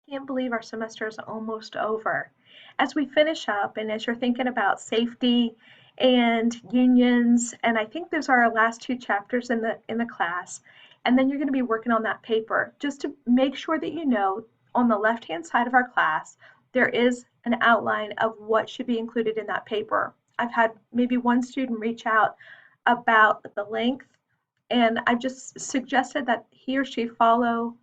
Can't believe our semester is almost over. As we finish up and as you're thinking about safety and unions, and I think those are our last two chapters in the class, and then you're going to be working on that paper. Just to make sure that you know, on the left-hand side of our class, there is an outline of what should be included in that paper. I've had maybe one student reach out about the length, and I've just suggested that he or she follow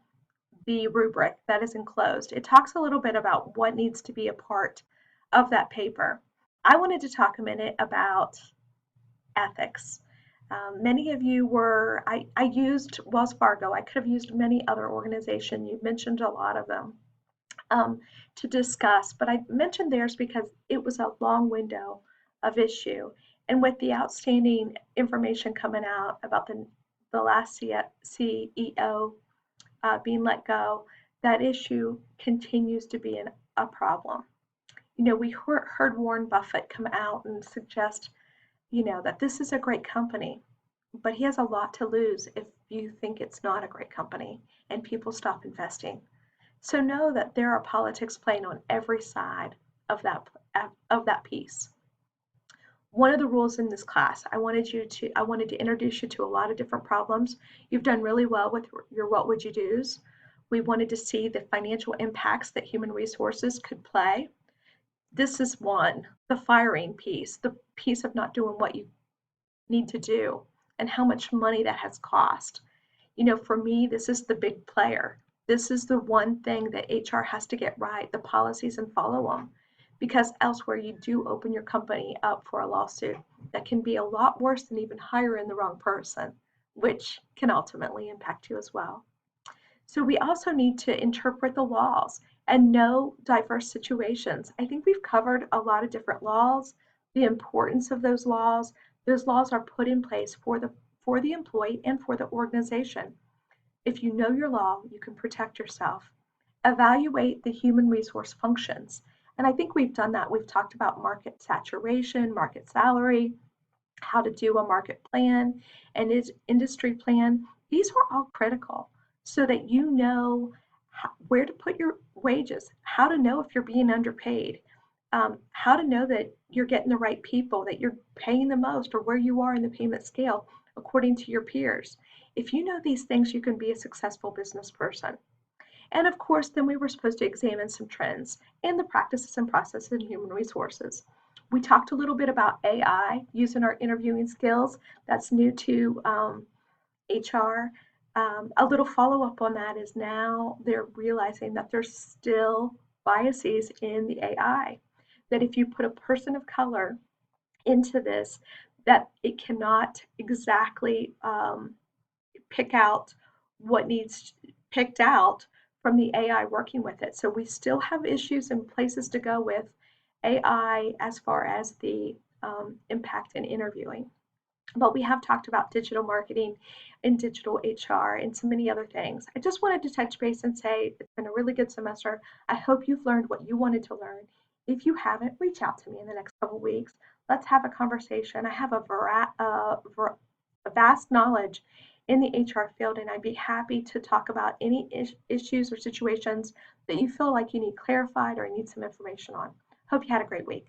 the rubric that is enclosed. It talks a little bit about what needs to be a part of that paper. I wanted to talk a minute about ethics. Many of you were, I used Wells Fargo. I could have used many other organizations. You mentioned a lot of them um, to discuss, but I mentioned theirs because it was a long window of issue. And with the outstanding information coming out about the last CEO being let go, that issue continues to be a problem. You know, we heard Warren Buffett come out and suggest, you know, that this is a great company, but he has a lot to lose if you think it's not a great company and people stop investing. So know that there are politics playing on every side of that piece. One of the rules in this class, I wanted to introduce you to a lot of different problems. You've done really well with your what would you do's. We wanted to see the financial impacts that human resources could play. This is one, the firing piece, the piece of not doing what you need to do and how much money that has cost. You know, for me, this is the big player. This is the one thing that HR has to get right, the policies and follow them. Because elsewhere you do open your company up for a lawsuit that can be a lot worse than even hiring the wrong person, which can ultimately impact you as well. So we also need to interpret the laws and know diverse situations. I think we've covered a lot of different laws, the importance of those laws. Those laws are put in place for the employee and for the organization. If you know your law, you can protect yourself. Evaluate the human resource functions. And I think we've done that. We've talked about market saturation, market salary, how to do a market plan, and industry plan. These were all critical so that you know where to put your wages, how to know if you're being underpaid, how to know that you're getting the right people, that you're paying the most, or where you are in the payment scale according to your peers. If you know these things, you can be a successful business person. And of course, then we were supposed to examine some trends in the practices and processes in human resources. We talked a little bit about AI using our interviewing skills. That's new to HR. A little follow up on that is now they're realizing that there's still biases in the AI. That if you put a person of color into this, that it cannot exactly pick out what needs picked out from the AI working with it. So we still have issues and places to go with AI as far as the impact in interviewing. But we have talked about digital marketing and digital HR and so many other things. I just wanted to touch base and say it's been a really good semester. I hope you've learned what you wanted to learn. If you haven't, reach out to me in the next couple of weeks. Let's have a conversation. I have a vast knowledge in the HR field, and I'd be happy to talk about any issues or situations that you feel like you need clarified or need some information on. Hope you had a great week.